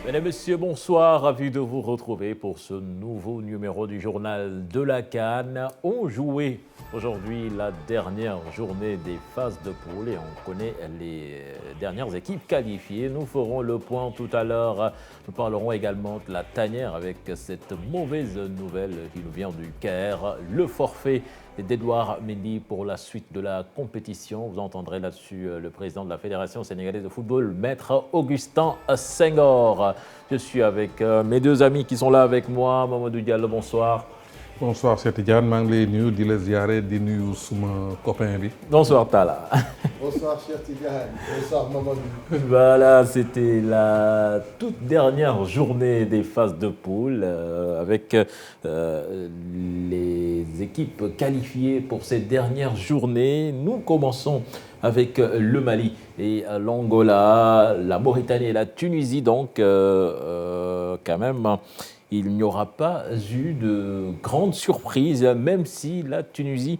Mesdames, Messieurs, bonsoir. Ravi de vous retrouver pour ce nouveau numéro du journal de la CAN. On jouait aujourd'hui la dernière journée des phases de poule et on connaît les dernières équipes qualifiées. Nous ferons le point tout à l'heure. Nous parlerons également de la tanière avec cette mauvaise nouvelle qui nous vient du Caire. Le forfait d'Edouard Mendy pour la suite de la compétition. Vous entendrez là-dessus le président de la Fédération sénégalaise de football, Maître Augustin Senghor. Je suis avec mes deux amis qui sont là avec moi. Mamadou Diallo, bonsoir. Bonsoir, c'est Tidiane. Je suis venu de les ziarer, de nous copain. Bonsoir, Tala. Bonsoir, cher Tidiane. Bonsoir, Mamadou. Voilà, c'était la toute dernière journée des phases de poule avec les équipes qualifiées pour ces dernières journées. Nous commençons avec le Mali et l'Angola, la Mauritanie et la Tunisie. Donc, quand même, il n'y aura pas eu de grande surprise, même si la Tunisie,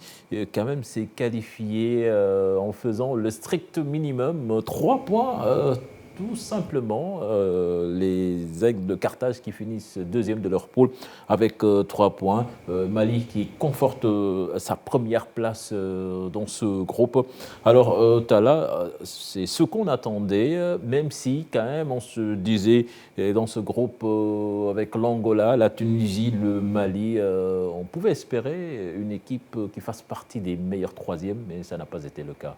quand même, s'est qualifiée en faisant le strict minimum. 3 points, tout simplement. Les Aigles de Carthage qui finissent deuxième de leur poule avec 3 points. Mali qui conforte sa première place dans ce groupe. Alors, Tala, c'est ce qu'on attendait, même si, quand même, on se disait dans ce groupe avec l'Angola, la Tunisie, le Mali, on pouvait espérer une équipe qui fasse partie des meilleurs troisièmes, mais ça n'a pas été le cas.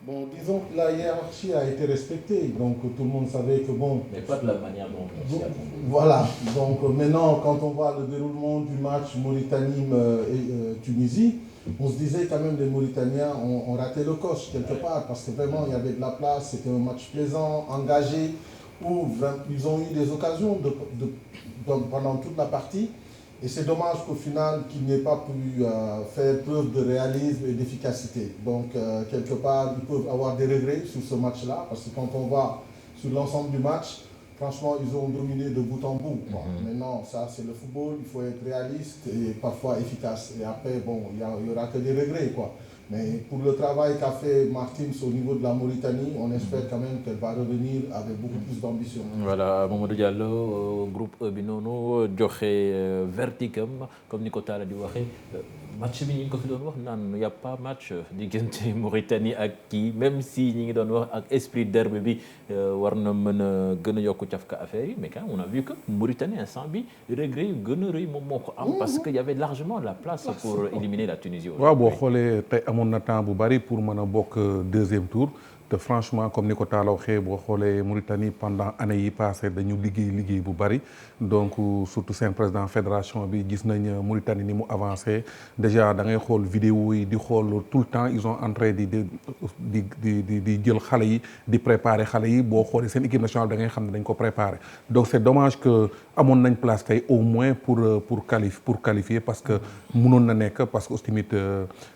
Bon, disons que la hiérarchie a été respectée, donc tout le monde savait que bon... Mais pas de la manière dont on s'y attendait. Voilà, donc maintenant, quand on voit le déroulement du match Mauritanie-Tunisie, on se disait quand même les Mauritaniens ont raté le coche quelque part, parce que vraiment, il y avait de la place, c'était un match plaisant, engagé, où ils ont eu des occasions pendant toute la partie. Et c'est dommage qu'au final, qu'ils n'aient pas pu faire preuve de réalisme et d'efficacité. Donc, quelque part, ils peuvent avoir des regrets sur ce match-là, parce que quand on va sur l'ensemble du match, franchement, ils ont dominé de bout en bout. Maintenant, ça, c'est le football, il faut être réaliste et parfois efficace. Et après, bon, il n'y aura que des regrets, quoi. Mais pour le travail qu'a fait Martins au niveau de la Mauritanie, on espère quand même qu'elle va revenir avec beaucoup plus d'ambition. Voilà, Mamadou Diallo, groupe Binono, joxe verticam, comme Nicolas l'a dit waxee match bi ñu ngi ko fi doon wax naan y' a pas match diggante Mauritanie ak kii même si ñi ngi doon wax ak esprit derby bi war na mën a gën a yokk cafka affaire yi mais quand on a vu que Mauritanie instant bi regret yu gën a rëy moom moo ko am parce que y avait largement la place pour éliminer la Tunisie. waaw boo xoolee tey amoon na temps bu bari pour mën a bokk deuxième tour. Franchement comme ni ko Talla waxee boo xoolee Mauritanie pendant année yi passé dañu liggéey bu bari donc surtout seen président fédération bi gis nañ Mauritanie ni mu avancé déjà da ngay xool vidéo yi di xool tout le temps ils ont en train di jël xale yi di préparer xale yi boo xoolee seen équipe nationale da ngay xam ne dañ ko préparer donc c'est dommage que amoon nañ place tey au moins pour qualifier parce que mënoon na nekk parce que aussi tamit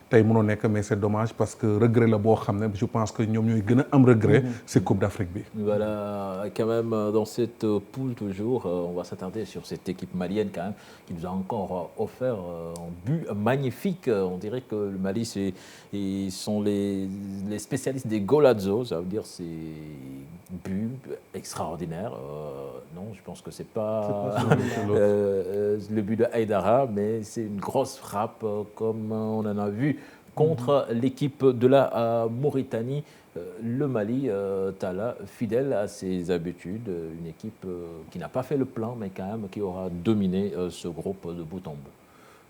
tey mënoo nekk mais c'est dommage parce que regret la boo xam ne je pense que ñoom ñooy gën a am regret c'est Coupe d'Afrique bi. Voilà, quand même dans cette poule toujours, on va s'attarder sur cette équipe malienne quand même qui nous a encore offert un but magnifique. On dirait que le Mali ils sont les spécialistes des golazos, ça veut dire c'est but extraordinaire. Non, je pense que c'est pas le but de Haïdara, mais c'est une grosse frappe comme on en a vu contre l'équipe de la Mauritanie. Le Mali, Talla, fidèle à ses habitudes, une équipe qui n'a pas fait le plan, mais quand même qui aura dominé ce groupe de bout en bout.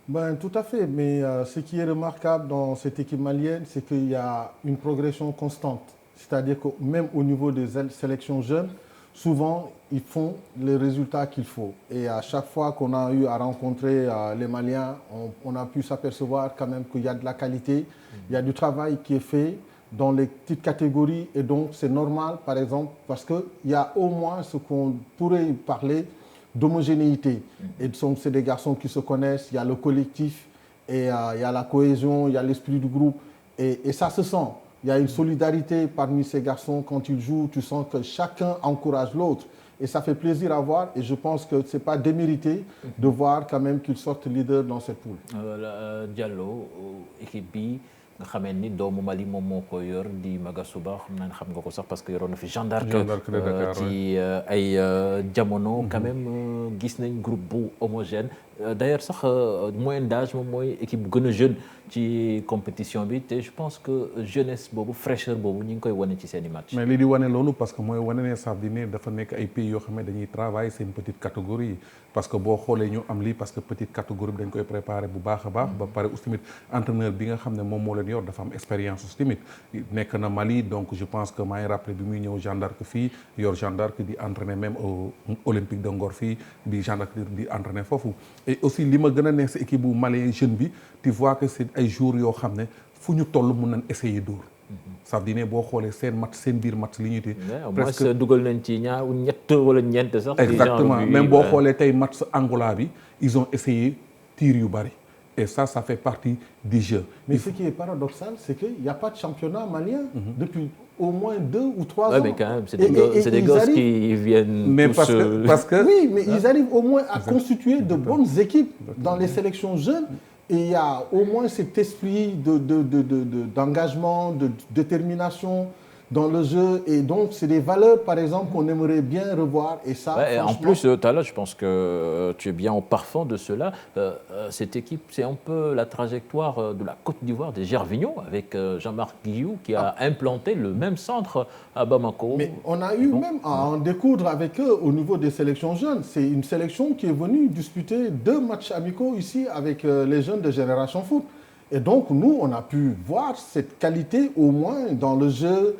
Ben, tout à fait, mais ce qui est remarquable dans cette équipe malienne, c'est qu'il y a une progression constante. C'est-à-dire que même au niveau des sélections jeunes, souvent, ils font les résultats qu'il faut. Et à chaque fois qu'on a eu à rencontrer les Maliens, on a pu s'apercevoir quand même qu'il y a de la qualité, il y a du travail qui est fait dans les petites catégories. Et donc, c'est normal, par exemple, parce qu'il y a au moins ce qu'on pourrait parler d'homogénéité. Et donc, c'est des garçons qui se connaissent, il y a le collectif, et il y a la cohésion, il y a l'esprit du groupe. Et ça se sent. Il y a une solidarité parmi ces garçons. Quand ils jouent, tu sens que chacun encourage l'autre. Et ça fait plaisir à voir. Et je pense que ce n'est pas démérité de voir quand même qu'ils sortent leaders dans cette poule. Diallo, équipe B, nga xamee ni doomu Mali moom moo ko yor di Magasuba xam naa ne xam nga ko sax parce que yoroon na fi Jeanne d'Arc de Dakar ci ay jamono quand même gis nañ groupe bu homogène d'ailleurs sax moyenne d'âge moom mooy équipe bu gën a jeune ci compétition bi te je pense que jeunesse boobu fraîcheur boobu ñu ngi koy wane ci seen i match. mais li di wane loolu parce que mooy wane ne Sardine dafa nekk ay pays yoo xam ne dañuy travailler seen petite catégorie yi parce que boo xoolee ñu am lii parce que petite catégorie bi dañ koy préparer bu baax a baax. ba pare aussi tamit entraîneur bi nga xam ne moom moo leen yor dafa am expérience aussi tamit nekk na Mali donc je pense que maa ngi rappelé bi muy ñëw Jeanne d'Arc fii yor Jeanne d'Arc di entraîner même au Olympique de Ngor fii di Jeanne d'Arc di entraîner foofu. et aussi li ma gën a neex si équipe bu malien jeune bi tu vois que c'est ay jours yoo xam ne fu ñu toll mun nañ essayer dóor. ça veut dire boo xoolee seen match seen biir match li ñuy ti presque dugal nañ ci ñaar ñett wala ñeent sax. exactement même boo xoolee tey match Angola bi ils ont essayé tir yu bari et ça fait partie du jeu. mais ce qui est paradoxal c'est que y a pas de championnat malien depuis au moins 2 ou 3 ans. Mais quand même, c'est des gosses qui viennent mais tous... parce que oui, mais ils arrivent au moins à constituer de bonnes équipes dans les sélections jeunes. Et il y a au moins cet esprit d'engagement, de détermination dans le jeu. Et donc, c'est des valeurs, par exemple, qu'on aimerait bien revoir. Et ça, ouais, en plus, tout à l'heure, je pense que tu es bien au parfum de cela. Cette équipe, c'est un peu la trajectoire de la Côte d'Ivoire, des Gervinho, avec Jean-Marc Guillou, qui a implanté le même centre à Bamako. Mais on a eu même à en découdre avec eux au niveau des sélections jeunes. C'est une sélection qui est venue disputer 2 matchs amicaux ici avec les jeunes de Génération Foot. Et donc, nous, on a pu voir cette qualité au moins dans le jeu,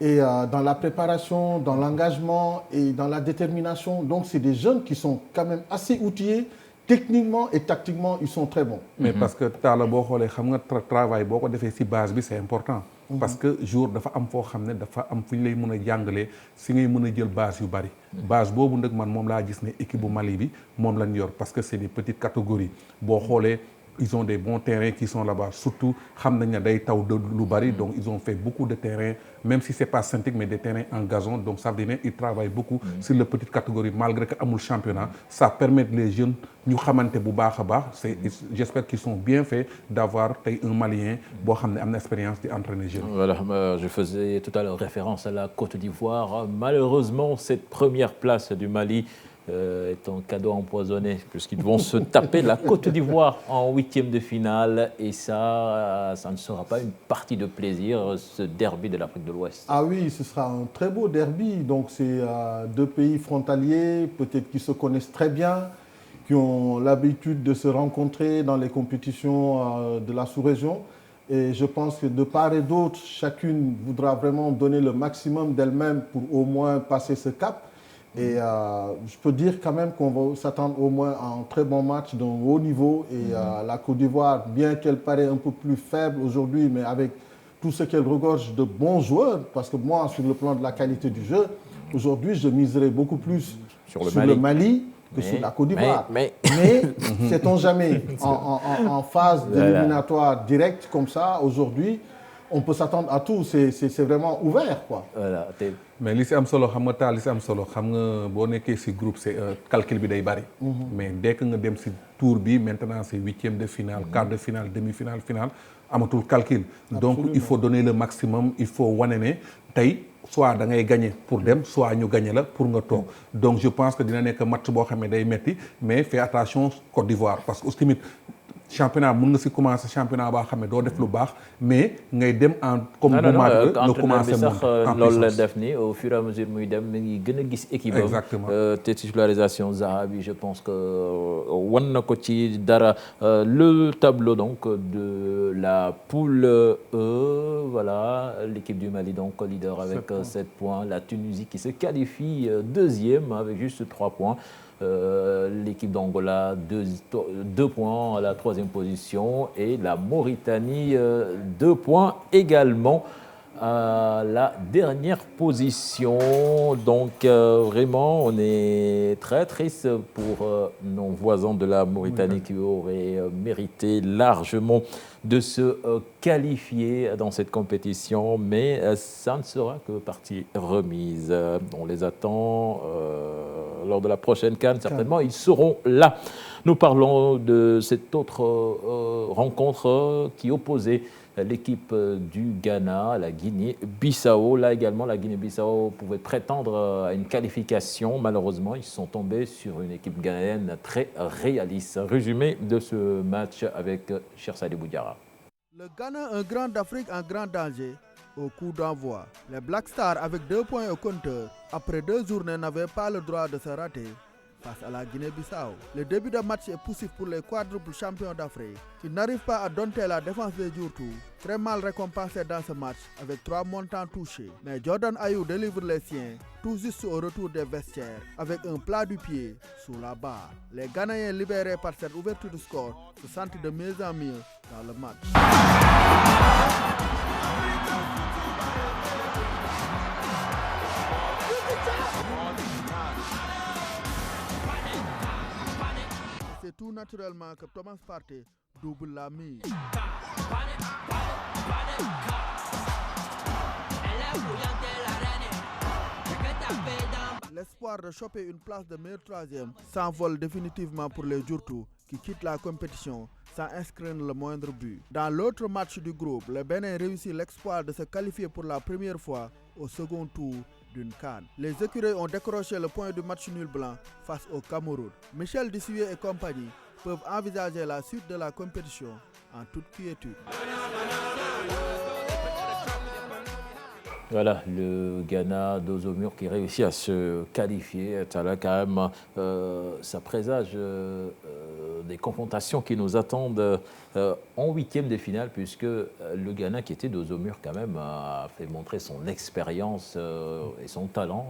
et dans la préparation, dans l'engagement et dans la détermination. Donc, c'est des jeunes qui sont quand même assez outillés. Techniquement et tactiquement, ils sont très bons. Mais parce que taala boo xoolee xam nga travail boo ko defee ci base bi c'est important. Parce que jour dafa am foo xam ne dafa am fu ñu lay mën a jàngalee si ngay mën a jël base yu bari. base boobu nag man moom laa gis ne équipe bu Mali bi moom lañ yor parce que c'est des petites catégories boo xoolee. Ils ont des bons terrains qui sont là-bas surtout xam nañ ne day taw de lu bari donc ils ont fait beaucoup de terrains même si c'est pas synthétique mais des terrains en gazon donc ça veut dire ils travaillent beaucoup sur la petite catégorie malgré que amul championnat ça permet les jeunes ñu xamante bu baax a baax c'est j'espère qu'ils sont bien faits d'avoir tey un Malien boo xam ne am na expérience di entraîner jeunes. Voilà, je faisais tout à l'heure référence à la Côte d'Ivoire. Malheureusement, cette première place du Mali est un cadeau empoisonné puisqu'ils vont se taper la Côte d'Ivoire en 8e de finale et ça ne sera pas une partie de plaisir, ce derby de l'Afrique de l'Ouest. Ah oui, ce sera un très beau derby. Donc c'est 2 pays frontaliers, peut-être qui se connaissent très bien, qui ont l'habitude de se rencontrer dans les compétitions de la sous-région. Et je pense que de part et d'autre, chacune voudra vraiment donner le maximum d'elle-même pour au moins passer ce cap. Et je peux dire quand même qu'on va s'attendre au moins à un très bon match d'un haut niveau. Et la Côte d'Ivoire, bien qu'elle paraît un peu plus faible aujourd'hui, mais avec tout ce qu'elle regorge de bons joueurs, parce que moi, sur le plan de la qualité du jeu, aujourd'hui, je miserais beaucoup plus sur le Mali que sur la Côte d'Ivoire. Mais sait-on jamais, en phase d'éliminatoire directe comme ça, aujourd'hui, on peut s'attendre à tout, c'est vraiment ouvert, quoi. Voilà. Mais li si am solo xam nga taal li si am solo xam nga boo nekkee si groupe c'est calcul bi day bari. mais dès que nga dem si tour bi maintenant c'est 8e de finale, quart de finale, demi-finale, finale amatul calcul. Donc il faut donner le maximum, il faut wane ne tey soit da ngay gagner pour dem soit ñu gagner la pour nga toog. Donc je pense que dina nekk match boo xam ne day metti mais fais attention Côte d'Ivoire parce que aussi tamit championnat mën nga si commencer championnat boo xam ne doo def lu baax mais ngay dem en comme moment nga commencer sax loolu la def ni au fur et à mesure muy dem mi ngi gën a gis équipe am. Exactement. te titularisation Zaha bi je pense que wan na ko ci dara le tableau donc de la poule E voilà l'équipe du Mali donc leader avec 7 points, la Tunisie qui se qualifie 2e avec juste 3 points. L'équipe d'Angola 2 points à la 3e position et la Mauritanie 2 points également à la dernière position. Donc vraiment on est très triste pour nos voisins de la Mauritanie qui auraient mérité largement de se qualifier dans cette compétition, mais ça ne sera que partie remise. On les attend lors de la prochaine CAN, certainement ils seront là. Nous parlons de cette autre rencontre qui opposait l'équipe du Ghana, la Guinée-Bissau. Là également, la Guinée-Bissau pouvait prétendre à une qualification. Malheureusement, ils sont tombés sur une équipe ghanéenne très réaliste. Résumé de ce match avec Chersali Boudiara. Le Ghana, un grand d'Afrique en grand danger au coup d'envoi. Les Black Stars, avec 2 points au compteur, après 2 journées, n'avaient pas le droit de se rater face à la Guinée-Bissau. Le début de match est poussif pour les quadruples champions d'Afrique, qui n'arrivent pas à dompter la défense des Djourtou, très mal récompensés dans ce match avec 3 montants touchés. Mais Jordan Ayew délivre les siens tout juste au retour des vestiaires avec un plat du pied sous la barre. Les Ghanéens libérés par cette ouverture de score se sentent de mieux en mieux dans le match. C'est tout naturellement que Thomas Partey double la mise. L'espoir de choper une place de meilleur troisième s'envole définitivement pour les Djourtou qui quittent la compétition sans inscrire le moindre but. Dans l'autre match du groupe, le Bénin réussit l'exploit de se qualifier pour la première fois au second tour d'une CAN. Les écureuils ont décroché le point du match nul blanc face au Cameroun. Michel Dissoué et compagnie peuvent envisager la suite de la compétition en toute quiétude. Voilà, le Ghana, dos au mur, qui réussit à se qualifier. Là, quand même, ça présage des confrontations qui nous attendent en huitième de finale, puisque le Ghana, qui était dos au mur quand même, a fait montrer son expérience et son talent,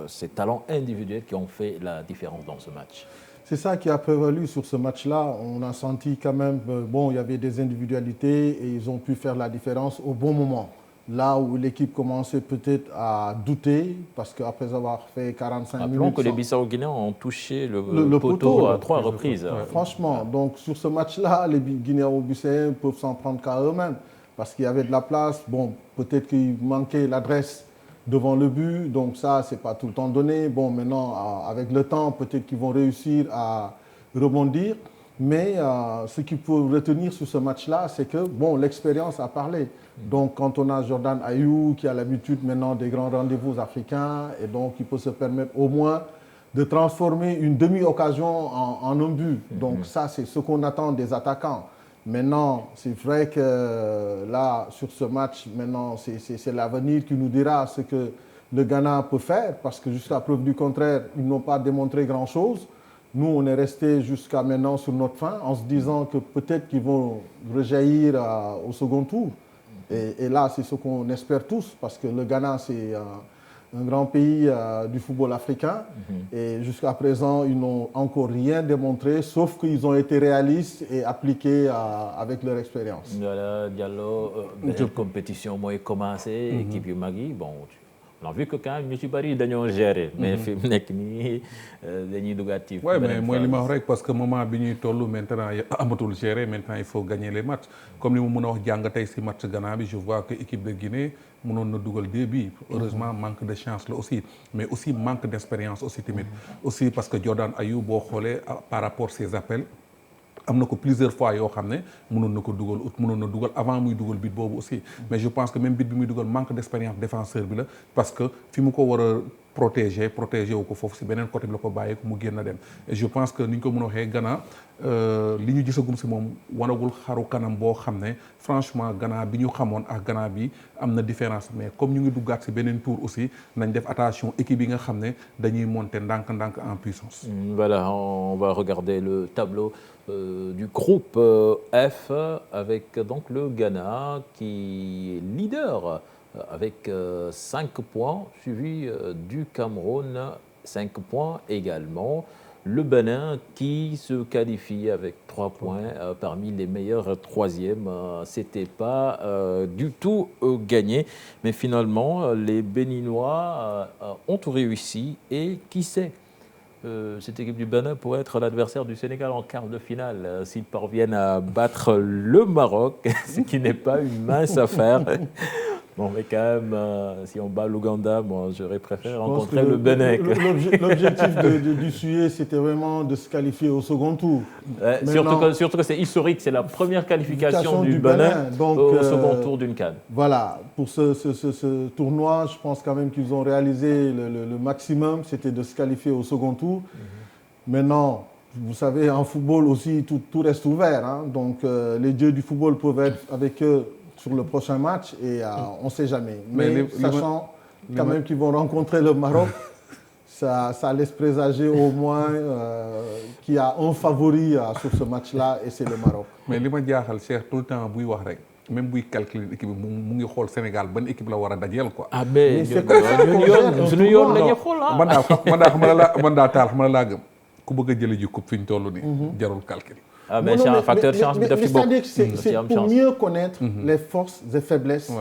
ses talents individuels qui ont fait la différence dans ce match. C'est ça qui a prévalu sur ce match-là. On a senti quand même, bon, il y avait des individualités et ils ont pu faire la différence au bon moment. Là où l'équipe commençait peut-être à douter, parce qu'après avoir fait 45 minutes... Rappelons que les Bissau-Guinéens ont touché le poteau à 3 reprises. Franchement, donc sur ce match-là, les Guinéens-Bissau peuvent s'en prendre qu'à eux-mêmes, parce qu'il y avait de la place. Bon, peut-être qu'il manquait l'adresse devant le but, donc ça, c'est pas tout le temps donné. Bon, maintenant, avec le temps, peut-être qu'ils vont réussir à rebondir. Mais ce qu'il faut retenir sur ce match-là, c'est que bon, l'expérience a parlé. Donc, quand on a Jordan Ayew qui a l'habitude maintenant des grands rendez-vous africains, et donc il peut se permettre au moins de transformer une demi-occasion en un but. Donc, ça, c'est ce qu'on attend des attaquants. Maintenant, c'est vrai que là, sur ce match, maintenant, c'est l'avenir qui nous dira ce que le Ghana peut faire, parce que jusqu'à preuve du contraire, ils n'ont pas démontré grand-chose. Nous, on est resté jusqu'à maintenant sur notre faim en se disant que peut-être qu'ils vont rejaillir au second tour. Et là, c'est ce qu'on espère tous, parce que le Ghana, c'est un grand pays du football africain. Et jusqu'à présent, ils n'ont encore rien démontré, sauf qu'ils ont été réalistes et appliqués avec leur expérience. Voilà, Diallo, belle compétition, moi, commencé, équipe de Magui, bon... On a vu que quand même, je suis pas d'ailleurs géré, mais fi mu nekk nii dañuy dugaat ci. Oui, mais moi, li ma wax rek parce que moment bi ñuy toll maintenant amatul géré, maintenant il faut gagner les matchs. Comme li ma mën a wax jàng tey si match Ghana bi, je vois que l'équipe de Guinée mënoon na dugal 2 buts. Heureusement, manque de chance là aussi, mais aussi manque d'expérience aussi tamit. Aussi parce que Jordan Ayew boo xoolee par rapport à ses appels. am na ko plusieurs fois yoo xam ne mënoon na ko dugal mënoon na dugal avant muy dugal bit boobu aussi mais je pense que même bit bi muy dugal manque d'expérience défenseur bi la parce que fi mu ko war a protéger wu ko foofu si beneen côté bi la ko bàyyi ko mu génn dem et je pense que ni ñu ko mën a waxee Ghana li ñu gisagum si moom wanagul xaru kanam boo xam ne franchement Ghana bi ñu xamoon ak Ghana bi am na différence mais comme ñu ngi duggaat si beneen tour aussi nañ def attention équipe yi nga xam ne dañuy monter ndànk-ndànk en puissance. Voilà, on va regarder le tableau du groupe F avec donc le Ghana qui est leader avec 5 points, suivi du Cameroun, 5 points également. Le Bénin qui se qualifie avec 3 points parmi les meilleurs troisièmes. C'était pas du tout gagné, mais finalement les Béninois ont tout réussi et qui sait, cette équipe du Bénin pourrait être l'adversaire du Sénégal en quart de finale s'ils parviennent à battre le Maroc, ce qui n'est pas une mince affaire. Bon, mais quand même, si on bat l'Ouganda, moi, j'aurais préféré rencontrer le Bénin. L'objectif du SUE, c'était vraiment de se qualifier au second tour. Surtout que c'est historique, c'est la première qualification du Bénin donc, au second tour d'une CAN. Voilà, pour ce tournoi, je pense quand même qu'ils ont réalisé le maximum, c'était de se qualifier au second tour. Maintenant, vous savez, en football aussi, tout reste ouvert. Hein, donc, les dieux du football peuvent être avec eux sur le prochain match et on ne sait jamais. Mais sachant quand même qu'ils vont rencontrer le Maroc, ça laisse présager au moins qu'il y a un favori sur ce match-là et c'est le Maroc. Mais li ma jaaxal Cheikh tout le temps buy wax rek même buy calculer équipe bi mu ngi xool Sénégal ban équipe la war a dajeel quoi. Ah mais c'est comme ça suñu yoon la ñuy xool ah. man daal taal xam nga laa gëm ku bëgg a jëli ji coupe fi ñu toll nii. jarul calcul. Ah mais facteur chance bi daf ci bokk. C'est pour mieux connaître les forces et faiblesses,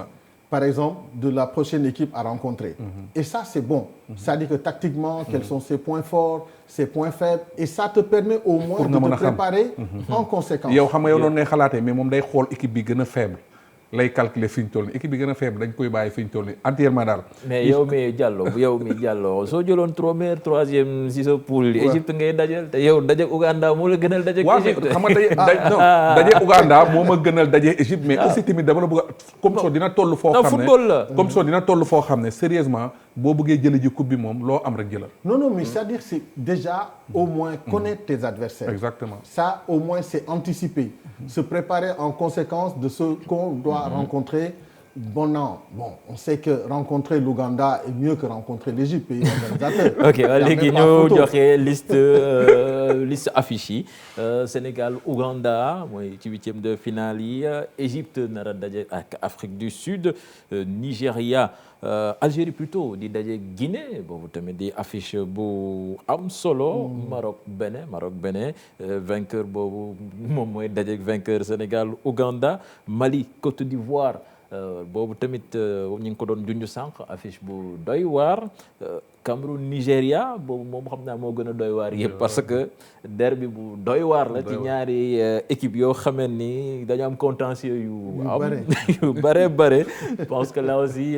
par exemple, de la prochaine équipe à rencontrer. Et ça, c'est bon. C'est-à-dire que tactiquement, quels sont ses points forts, ses points faibles, et ça te permet au moins de te préparer en conséquence. yow xam nga yow noonu ngay xalaatee mais moom day xool équipe bi gën a faible lay calculer fi ñu toll nii équipe bi gën a faible dañ koy bàyyi fi ñu toll nii entièrement daal. mais yow mi Diallo soo jëloon troisième si sa poule Égypte ngay dajal te yow daje Ouganda moo la gënal daje Égypte. xam nga daje Ouganda moo ma gënal daje Égypte mais aussi tamit dama la bëgg comme ça dina toll foo xam ne football la comme ça dina toll foo xam ne sérieusement boo bëggee jëli ji coupe bi moom loo am rek jëlal. Non mais c'est-à-dire c'est déjà au moins connaître tes adversaires. Exactement. Ça au moins c'est anticiper. Se préparer en conséquence de ce qu'on doit rencontrer. Bon, on sait que rencontrer l'Ouganda est mieux que rencontrer l'Égypte, pays organisateur. Ok, léegi ñu joxe liste affiche yi Sénégal Ouganda mooy ci huitième de finale yi Égypte nar a daje ak Afrique du Sud Nigéria Algérie plutôt di daje Guinée boobu tamit di affiche bu am solo Maroc Bénin vainqueur boobu moom mooy daje vainqueur Sénégal Ouganda Mali Côte d'Ivoire boobu tamit ñu ngi ko doon junj sànq affiche bu doy waar Cameroun Nigéria boobu moom xam naa moo gën a doy waar yëpp parce que derby bu doy waar la ci ñaari équipe yoo xamee ni dañu am contentieux yu bare je pense que là aussi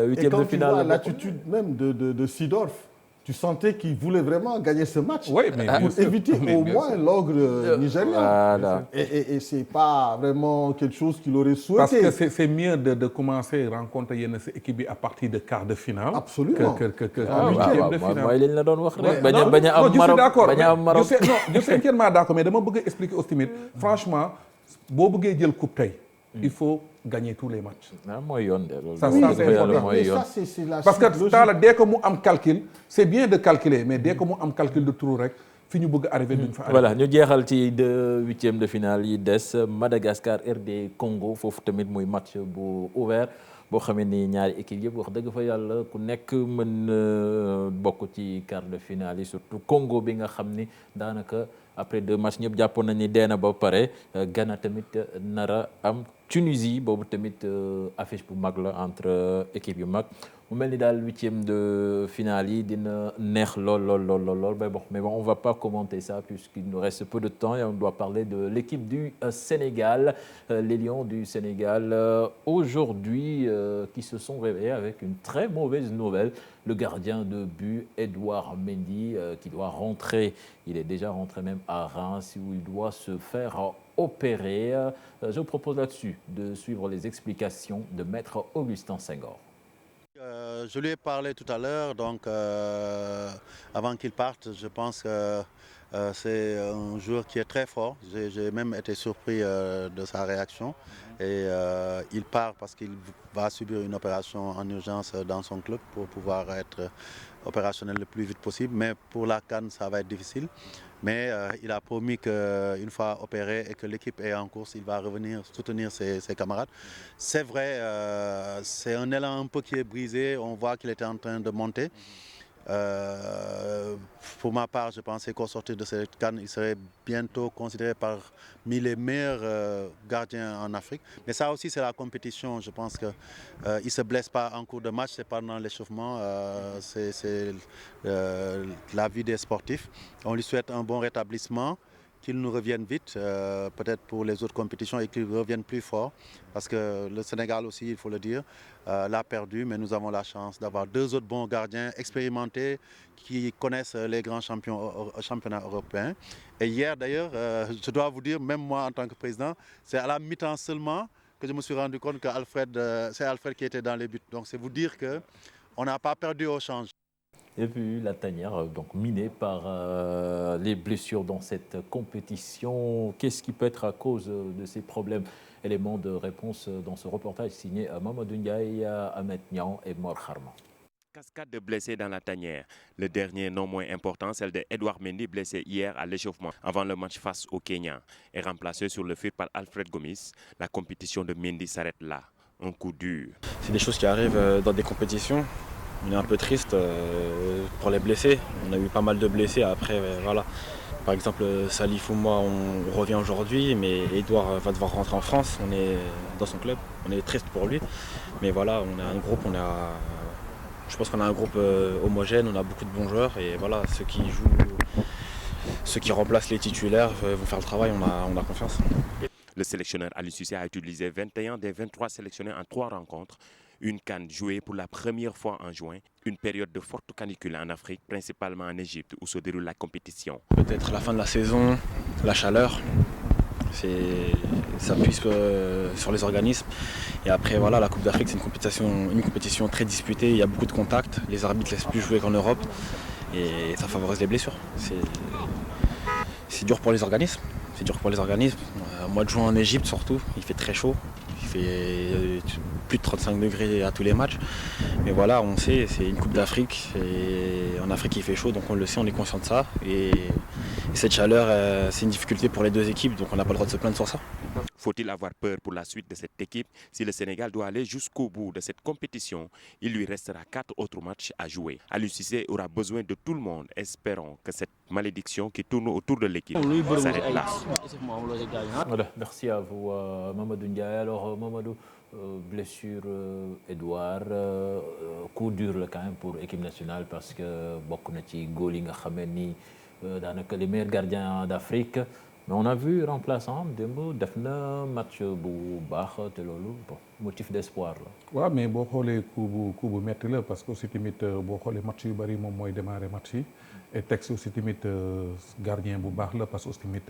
huitième de finale. Et quand tu vois l'attitude même de Seedorf, tu sentais qu'il voulait vraiment gagner ce match oui, mais pour éviter au moins l'ogre nigérien. Voilà. Et c'est pas vraiment quelque chose qu'il aurait Parce souhaité. que c'est mieux de commencer à rencontrer yenn équipe à partir de quart de finale. Absolument. Que huitième de finale. mooy li ñu la doon wax rek. bañ a am Maroc je suis entièrement d'accord mais dama bëgg expliquer aussi tamit franchement boo bëggee jël coupe tey il faut gagner tous les matchs. mooy yoon de loolu. Ça c'est la parce que dès que mu am calcul c'est bien de calculer mais dès que mu am calcul de trou rek fi ñu bëgg arriver duñ fa. voilà ñu jeexal ci huitième de finale yi des Madagascar RD Congo foofu tamit muy match bu ouvert boo xamee ni ñaari équipe yëpp wax dëgg fa yàlla ku nekk mën bokk ci quart de finale yi surtout Congo bi nga xam ni daanaka après 2 matchs ñëpp jàppoon nañu ni dee na ba pare Ghana tamit nara am Tunisie boobu tamit affiche bu mag la entre équipe yu mag mu mel ni daal huitième de finale yi dina neex lool mais bon on va pas commenter ça puisqu'il nous reste peu de temps et on doit parler de l'équipe du Sénégal les Lions du Sénégal aujourd'hui qui se sont réveillés avec une très mauvaise nouvelle le gardien de but Edouard Mendy qui doit rentrer il est déjà rentré même à Reims où il doit se faire opérer je vous propose là-dessus de suivre les explications de Maître Augustin Senghor. Je lui ai parlé tout à l'heure, donc avant qu'il parte, je pense que c'est un joueur qui est très fort. J'ai même été surpris de sa réaction. Et il part parce qu'il va subir une opération en urgence dans son club pour pouvoir être opérationnel le plus vite possible. Mais pour la CAN, ça va être difficile. Mais il a promis qu'une fois opéré et que l'équipe est en course, il va revenir soutenir ses camarades. C'est vrai, c'est un élan un peu qui est brisé. On voit qu'il était en train de monter. Pour ma part, je pensais qu'au sortir de cette CAN, il serait bientôt considéré parmi les meilleurs gardiens en Afrique. Mais ça aussi, c'est la compétition. Je pense qu'il ne se blesse pas en cours de match, c'est pendant l'échauffement. C'est la vie des sportifs. On lui souhaite un bon rétablissement qu'il nous revienne vite, peut-être pour les autres compétitions, et qu'il revienne plus fort. Parce que le Sénégal aussi, il faut le dire, l'a perdu, mais nous avons la chance d'avoir deux autres bons gardiens expérimentés qui connaissent les grands championnats européens. Et hier d'ailleurs, je dois vous dire, même moi en tant que président, c'est à la mi-temps seulement que je me suis rendu compte que c'est Alfred qui était dans les buts. Donc c'est vous dire qu'on n'a pas perdu au change. Et puis la tanière, donc minée par les blessures dans cette compétition. Qu'est-ce qui peut être à cause de ces problèmes? Éléments de réponse dans ce reportage signé Mamadou Ndiaye, Ahmed Nian et Mor Kharma. Cascade de blessés dans la tanière. Le dernier, non moins important, celle de Edouard Mendy, blessé hier à l'échauffement avant le match face au Kenya. Et remplacé sur le fil par Alfred Gomis, la compétition de Mendy s'arrête là. Un coup dur. C'est des choses qui arrivent dans des compétitions. On est un peu triste pour les blessés. On a eu pas mal de blessés. Après, voilà. Par exemple, Salif ou moi, on revient aujourd'hui, mais Edouard va devoir rentrer en France. On est dans son club. On est triste pour lui. Mais voilà, on a un groupe, je pense qu'on a un groupe homogène, on a beaucoup de bons joueurs. Et voilà, ceux qui jouent, ceux qui remplacent les titulaires vont faire le travail, on a confiance. Le sélectionneur Aliou Cissé a utilisé 21 des 23 sélectionnés en 3 rencontres. Une CAN jouée pour la première fois en juin, une période de forte canicule en Afrique, principalement en Égypte où se déroule la compétition. Peut-être la fin de la saison, la chaleur, ça puise sur les organismes. Et après voilà, la Coupe d'Afrique c'est une compétition très disputée, il y a beaucoup de contacts, les arbitres ne laissent plus jouer qu'en Europe et ça favorise les blessures. C'est dur pour les organismes. C'est dur pour les organismes. Mois de juin en Égypte surtout, il fait très chaud. Il fait plus de 35 degrés à tous les matchs. Mais voilà, on sait, c'est une Coupe d'Afrique. Et en Afrique, il fait chaud, donc on le sait, on est conscient de ça. Et cette chaleur, c'est une difficulté pour les deux équipes, donc on n'a pas le droit de se plaindre sur ça. Faut-il avoir peur pour la suite de cette équipe? Si le Sénégal doit aller jusqu'au bout de cette compétition, il lui restera 4 autres matchs à jouer. Aliou Cissé aura besoin de tout le monde. Espérons que cette malédiction qui tourne autour de l'équipe s'arrête là. Voilà, merci à vous, Mamadou Ndiaye. Alors, Mamadou, blessure Edouard, coup dur quand même pour l'équipe nationale parce que beaucoup de Goling dans les meilleurs gardiens d'Afrique. Mais on a vu remplaçant démb def na match bu baax te loolu bon motif d'espoir la. waaw mais boo xoolee coup bu métti la parce que aussi tamit boo xoolee match yu bëri moom mooy démarrer match yi et texte aussi tamit gardien bu baax la parce que aussi tamit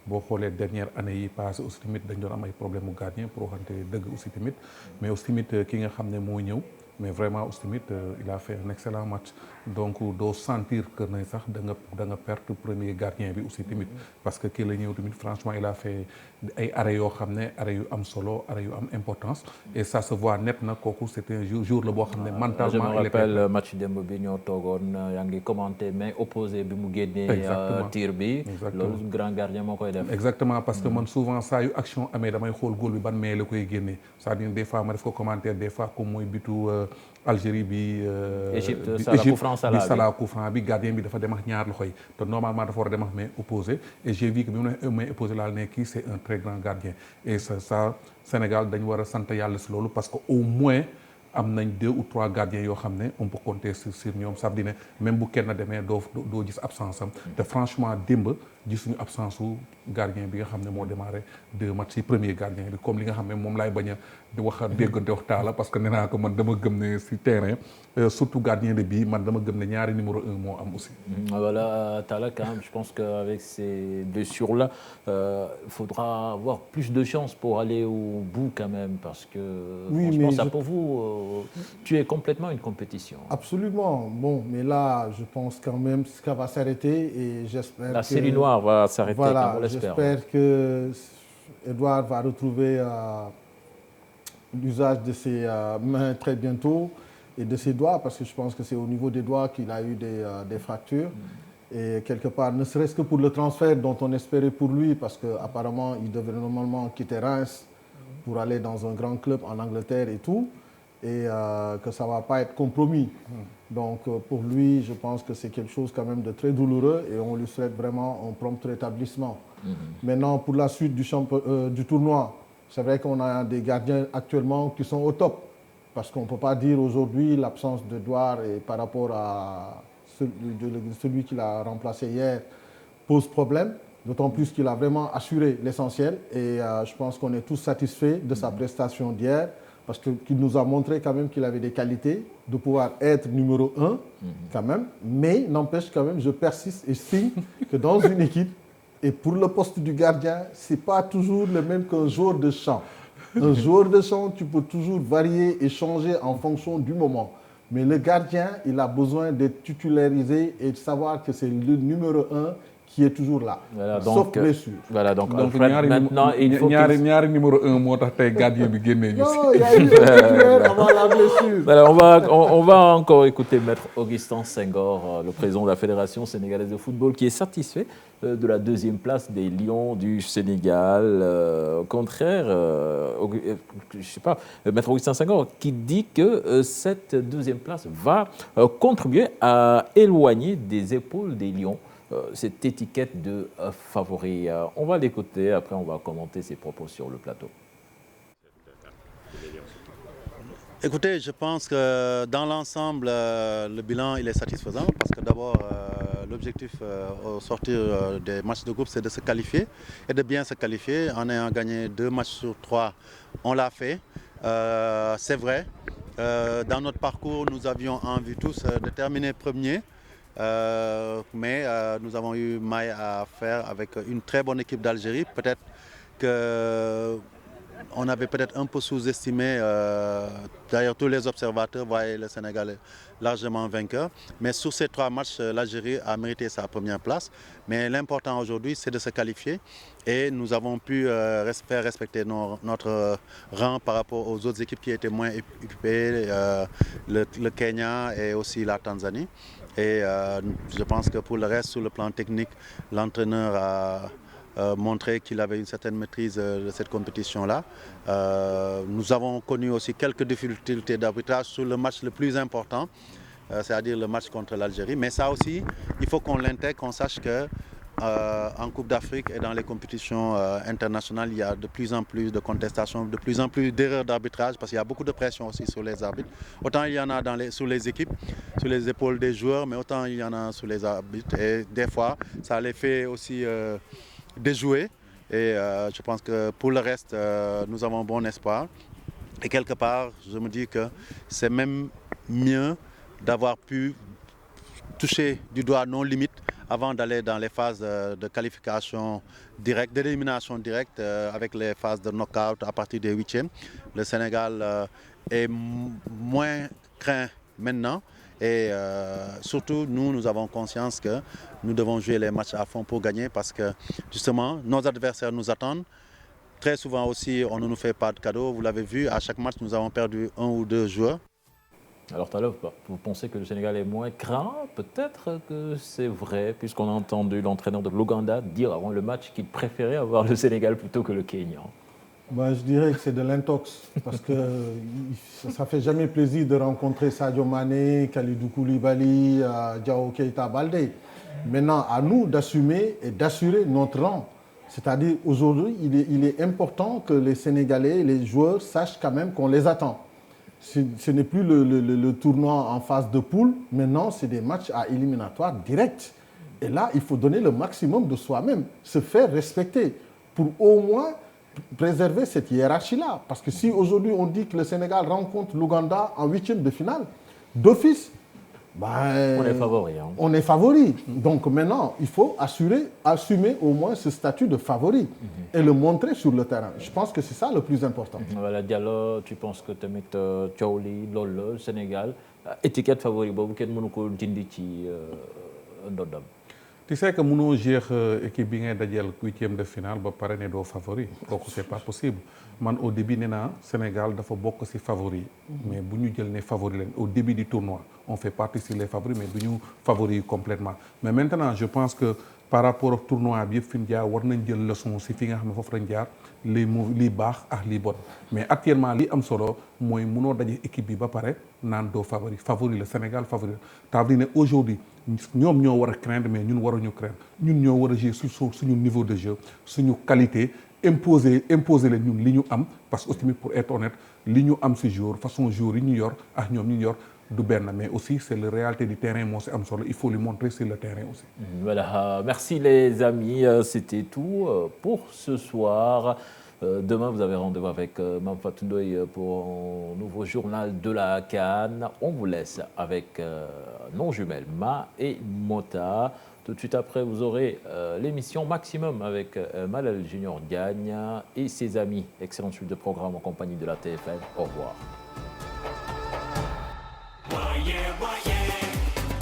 boo xoolee dernière année yi passé aussi tamit dañ doon am ay problème mu gardien pour waxante dëgg aussi tamit mais aussi tamit ki nga xam ne moo ñëw. Mais vraiment aussi tamit il a fait un excellent match donc doo sentir que ne sax da nga perte premier gardien bi aussi tamit parce que kii la ñëw tamit franchement il a fait ay arrêts yoo xam ne arrêts yu am solo arrêts yu am importance et ça se voit net na kooku c'était un jour la boo xam ne mentalement. Je me rappelle match démb bi ñoo toogoon yaa ngi commenté mais opposé bi mu génnee tir bi loolu grand gardien moo koy def. Exactement parce que man souvent saa yu action amee damay xool góol bi ban mais la koy génnee c'est-à-dire des fois ma def ko commentaire des fois comme mooy bitu Algérie bi Égypte Salah coup franc bi gardien bi dafa dem ak ñaar loxo yi te normalement dafa war a dem ak main opposé et j'ai vu que bi mu ne main opposé laal ne kii c'est un très grand gardien et ça Sénégal dañu war a sant yàlla si loolu parce que au moins am nañ 2 ou 3 gardiens yoo xam ne on peut compter sur ñoom ça veut dire ne même bu kenn demee doo gis absence am te franchement démb gisuñu absence su gardien bi nga xam ne moo démarré 2 matchs yi premier gardien bi comme li nga xam ne moom laay bañ a di wax déggante wax taala parce que nee naa ko man dama gëm ne si terrain surtout gardien de but man dama gëm ne ñaari numéro 1 moo am aussi. Voilà, Talla, quand même, je pense qu'avec ces blessures-là, il faudra avoir plus de chance pour aller au bout quand même parce que oui, franchement, ça pour vous, tu es complètement une compétition. Absolument. Bon, mais là, je pense quand même que ça va s'arrêter et j'espère La série noire va s'arrêter, voilà, on l'espère. J'espère que Edouard va retrouver l'usage de ses mains très bientôt et de ses doigts parce que je pense que c'est au niveau des doigts qu'il a eu des fractures. Et quelque part, ne serait-ce que pour le transfert dont on espérait pour lui parce qu'apparemment, il devait normalement quitter Reims pour aller dans un grand club en Angleterre et tout, et que ça ne va pas être compromis. Donc pour lui, je pense que c'est quelque chose quand même de très douloureux et on lui souhaite vraiment un prompt rétablissement. Maintenant, pour la suite du tournoi, c'est vrai qu'on a des gardiens actuellement qui sont au top, parce qu'on ne peut pas dire aujourd'hui l'absence d'Edouard et par rapport à celui qui l'a remplacé hier pose problème. D'autant plus qu'il a vraiment assuré l'essentiel et je pense qu'on est tous satisfaits de sa prestation d'hier parce qu'il nous a montré quand même qu'il avait des qualités de pouvoir être numéro 1 quand même. Mais n'empêche quand même, je persiste et signe que dans une équipe, et pour le poste du gardien, ce n'est pas toujours le même qu'un joueur de champ. Un joueur de champ, tu peux toujours varier et changer en fonction du moment. Mais le gardien, il a besoin d'être titularisé et de savoir que c'est le numéro 1 qui est toujours là, voilà, sauf blessure. Voilà, donc Alfred, maintenant, il faut ñaari numéro 1 moo tax tey gardien bi génnee ñu. Non, il y a eu titulaire avant la blessure. Voilà, on va encore écouter Maître Augustin Senghor, le président de la Fédération sénégalaise de football, qui est satisfait de la deuxième place des Lions du Sénégal. Au contraire, je sais pas, Maître Augustin Senghor qui dit que cette deuxième place va contribuer à éloigner des épaules des Lions cette étiquette de favori. On va l'écouter, après on va commenter ses propos sur le plateau. Écoutez, je pense que dans l'ensemble, le bilan il est satisfaisant parce que d'abord, l'objectif au sortir des matchs de groupe, c'est de se qualifier et de bien se qualifier. En ayant gagné 2 matchs sur 3, on l'a fait. C'est vrai, dans notre parcours, nous avions envie tous de terminer premier. Mais nous avons eu maille à faire avec une très bonne équipe d'Algérie. Peut-être qu'on avait peut-être un peu sous-estimé, d'ailleurs tous les observateurs voyaient le Sénégal largement vainqueur. Mais sur ces 3 matchs, l'Algérie a mérité sa première place. Mais l'important aujourd'hui, c'est de se qualifier. Et nous avons pu faire respecter notre rang par rapport aux autres équipes qui étaient moins occupées, le Kenya et aussi la Tanzanie. Et je pense que pour le reste, sur le plan technique, l'entraîneur a montré qu'il avait une certaine maîtrise de cette compétition-là. Nous avons connu aussi quelques difficultés d'arbitrage sur le match le plus important, c'est-à-dire le match contre l'Algérie. Mais ça aussi, il faut qu'on l'intègre, qu'on sache que en Coupe d'Afrique et dans les compétitions internationales, il y a de plus en plus de contestations, de plus en plus d'erreurs d'arbitrage parce qu'il y a beaucoup de pression aussi sur les arbitres. Autant il y en a sur les équipes, sur les épaules des joueurs, mais autant il y en a sur les arbitres. Et des fois, ça les fait aussi déjouer. Et je pense que pour le reste, nous avons bon espoir. Et quelque part, je me dis que c'est même mieux d'avoir pu toucher du doigt nos limites avant d'aller dans les phases de qualification directe, d'élimination directe avec les phases de knock-out à partir des 8e. Le Sénégal est moins craint maintenant et surtout nous avons conscience que nous devons jouer les matchs à fond pour gagner parce que justement nos adversaires nous attendent. Très souvent aussi on ne nous fait pas de cadeaux, vous l'avez vu, à chaque match nous avons perdu 1 ou 2 joueurs. Alors Talov, vous pensez que le Sénégal est moins craint? Peut-être que c'est vrai, puisqu'on a entendu l'entraîneur de l'Ouganda dire avant le match qu'il préférait avoir le Sénégal plutôt que le Kenya. Je dirais que c'est de l'intox, parce que ça ne fait jamais plaisir de rencontrer Sadio Mané, Kalidou Koulibaly, Diao Keita Baldé. Maintenant, à nous d'assumer et d'assurer notre rang. C'est-à-dire, aujourd'hui, il est important que les Sénégalais, les joueurs, sachent quand même qu'on les attend. Ce n'est plus le tournoi en phase de poule, maintenant c'est des matchs à éliminatoire direct. Et là, il faut donner le maximum de soi-même, se faire respecter pour au moins préserver cette hiérarchie-là. Parce que si aujourd'hui on dit que le Sénégal rencontre l'Ouganda en 8e de finale, d'office, on est favori. On est favori. Donc maintenant, il faut assumer au moins ce statut de favori et le montrer sur le terrain. Je pense que c'est ça le plus important. Voilà, Diallo, tu penses que tu as Tchaouli, Lolo, Sénégal, étiquette favori, kenn mënu ko dindi ci ndodam. Tu sais que mënoo jeex équipe bi ngay dajeel 8e de finale ba pare ne doo favori kooku c'est pas possible. Man au début nee naa Sénégal dafa bokk ci favori mais bu ñu jël ne favori leen au début du tournoi on fait partie sur les favoris mais du ñu favori complètement. Mais maintenant je pense que par rapport au tournoi bi yëpp fi ñu jaar war nañ jël leçon ci fi nga xam ne foofu lañ jaar lii baax ak lii bon mais actuellement li am solo mooy mënoo daje équipe bi ba pare naan doo favori le Sénégal favori ça veut dire ne aujourd'hui ñoom ñoo war a craindre mais ñun waruñu craindre ñun ñoo war a jouer suñu niveau de jeu suñu qualité imposer leen ñun li ñu am parce que aussi pour être honnête li ñu am ci jour façon jour yi ñu yor ak ñoom ñu yor du benn mais aussi c'est la réalité du terrain moo si am solo il faut lui montrer sur le terrain aussi. Voilà, merci les amis, c'était tout pour ce soir. Demain, vous avez rendez-vous avec Mame Fatou Ndoye pour un nouveau journal de la CAN. On vous laisse avec nos jumelles Ma et Mota. Tout de suite après, vous aurez l'émission Maximum avec Malal Junior Gagne et ses amis. Excellente suite de programme en compagnie de la TFM. Au revoir.